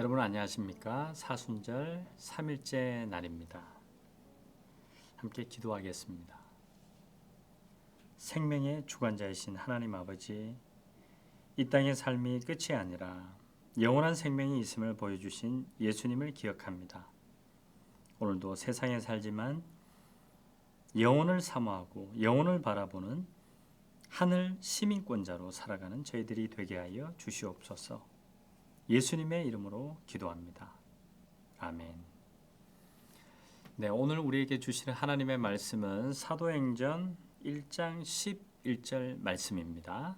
여러분 안녕하십니까? 사순절 3일째 날입니다. 함께 기도하겠습니다. 생명의 주관자이신 하나님 아버지, 이 땅의 삶이 끝이 아니라 영원한 생명이 있음을 보여주신 예수님을 기억합니다. 오늘도 세상에 살지만 영혼을 사모하고 영혼을 바라보는 하늘 시민권자로 살아가는 저희들이 되게 하여 주시옵소서. 예수님의 이름으로 기도합니다. 아멘. 네, 오늘 우리에게 주시는 하나님의 말씀은 사도행전 1장 11절 말씀입니다.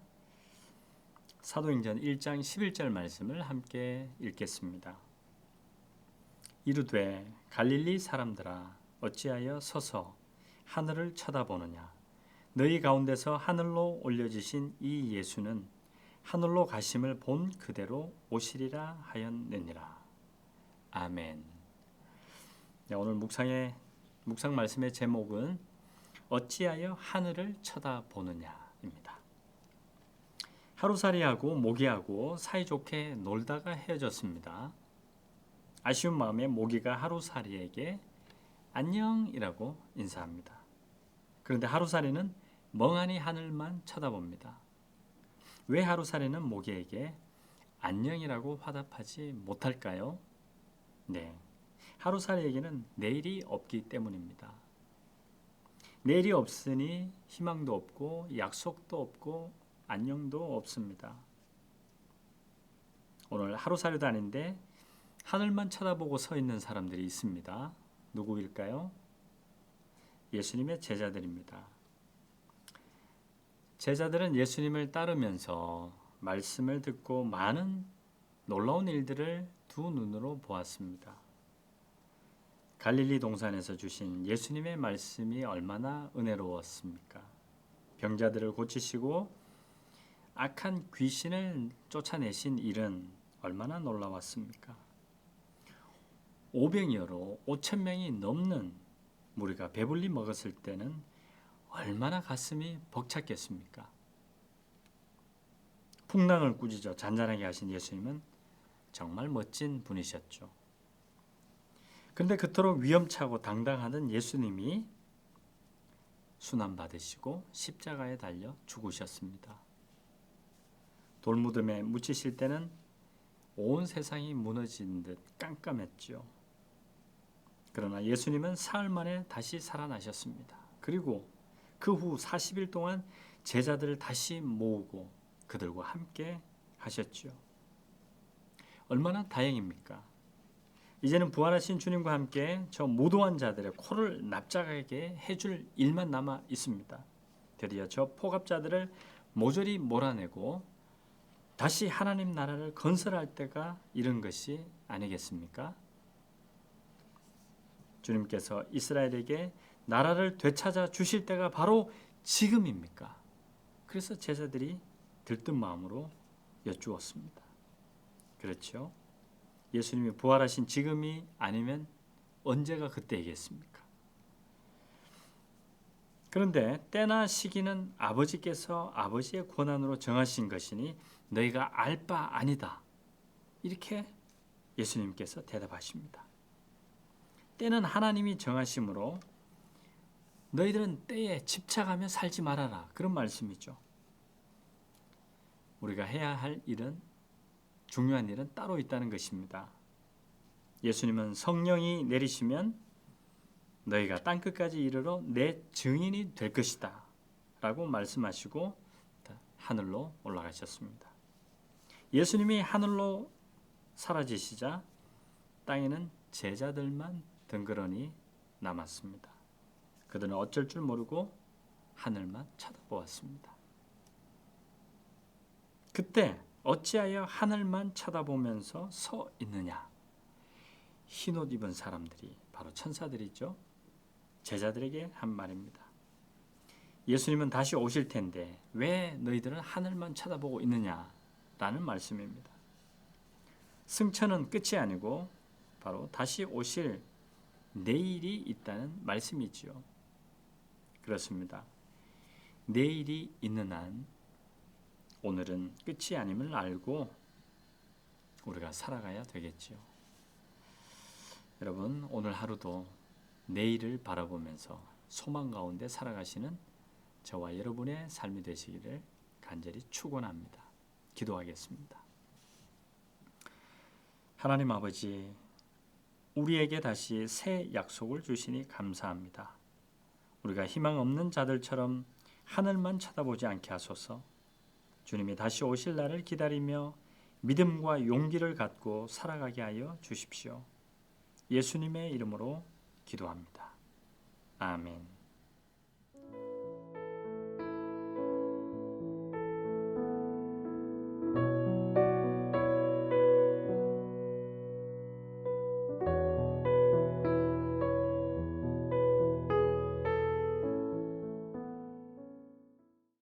사도행전 1장 11절 말씀을 함께 읽겠습니다. 이르되 갈릴리 사람들아 어찌하여 서서 하늘을 쳐다보느냐. 너희 가운데서 하늘로 올려지신 이 예수는 하늘로 가심을 본 그대로 오시리라 하였느니라. 아멘. 네, 오늘 묵상 말씀의 제목은 어찌하여 하늘을 쳐다보느냐입니다. 하루살이하고 모기하고 사이좋게 놀다가 헤어졌습니다. 아쉬운 마음에 모기가 하루살이에게 안녕이라고 인사합니다. 그런데 하루살이는 멍하니 하늘만 쳐다봅니다. 왜 하루살이는 모기에게 안녕이라고 화답하지 못할까요? 네, 하루살이에게는 내일이 없기 때문입니다. 내일이 없으니 희망도 없고 약속도 없고 안녕도 없습니다. 오늘 하루살이도 아닌데 하늘만 쳐다보고 서 있는 사람들이 있습니다. 누구일까요? 예수님의 제자들입니다. 제자들은 예수님을 따르면서 말씀을 듣고 많은 놀라운 일들을 두 눈으로 보았습니다. 갈릴리 동산에서 주신 예수님의 말씀이 얼마나 은혜로웠습니까? 병자들을 고치시고 악한 귀신을 쫓아내신 일은 얼마나 놀라웠습니까? 오병이어로 5,000명이 넘는 무리가 배불리 먹었을 때는 얼마나 가슴이 벅찼겠습니까? 풍랑을 꾸짖어 잔잔하게 하신 예수님은 정말 멋진 분이셨죠. 그런데 그토록 위험차고 당당하던 예수님이 순환받으시고 십자가에 달려 죽으셨습니다. 돌무덤에 묻히실 때는 온 세상이 무너진 듯 깜깜했죠. 그러나 예수님은 사흘 만에 다시 살아나셨습니다. 그리고 그 후 40일 동안 제자들을 다시 모으고 그들과 함께 하셨죠. 얼마나 다행입니까? 이제는 부활하신 주님과 함께 저 무도한 자들의 코를 납작하게 해줄 일만 남아 있습니다. 드디어 저 포갑자들을 모조리 몰아내고 다시 하나님 나라를 건설할 때가 이른 것이 아니겠습니까? 주님께서 이스라엘에게 나라를 되찾아 주실 때가 바로 지금입니까? 그래서 제자들이 들뜬 마음으로 여쭈었습니다. 그렇죠? 예수님이 부활하신 지금이 아니면 언제가 그때이겠습니까? 그런데 때나 시기는 아버지께서 아버지의 권한으로 정하신 것이니 너희가 알 바 아니다. 이렇게 예수님께서 대답하십니다. 때는 하나님이 정하심으로 너희들은 때에 집착하며 살지 말아라. 그런 말씀이죠. 우리가 해야 할 일은, 중요한 일은 따로 있다는 것입니다. 예수님은 성령이 내리시면 너희가 땅끝까지 이르러 내 증인이 될 것이다 라고 말씀하시고 하늘로 올라가셨습니다. 예수님이 하늘로 사라지시자 땅에는 제자들만 덩그러니 남았습니다. 그들은 어쩔 줄 모르고 하늘만 쳐다보았습니다. 그때 어찌하여 하늘만 쳐다보면서 서 있느냐? 흰옷 입은 사람들이 바로 천사들이죠. 제자들에게 한 말입니다. 예수님은 다시 오실 텐데 왜 너희들은 하늘만 쳐다보고 있느냐? 라는 말씀입니다. 승천은 끝이 아니고 바로 다시 오실 내일이 있다는 말씀이지요. 그렇습니다. 내일이 있는 한 오늘은 끝이 아님을 알고 우리가 살아가야 되겠지요. 여러분, 오늘 하루도 내일을 바라보면서 소망 가운데 살아가시는 저와 여러분의 삶이 되시기를 간절히 축원합니다. 기도하겠습니다. 하나님 아버지, 우리에게 다시 새 약속을 주시니 감사합니다. 우리가 희망 없는 자들처럼 하늘만 쳐다보지 않게 하소서. 주님이 다시 오실 날을 기다리며 믿음과 용기를 갖고 살아가게 하여 주십시오. 예수님의 이름으로 기도합니다. 아멘.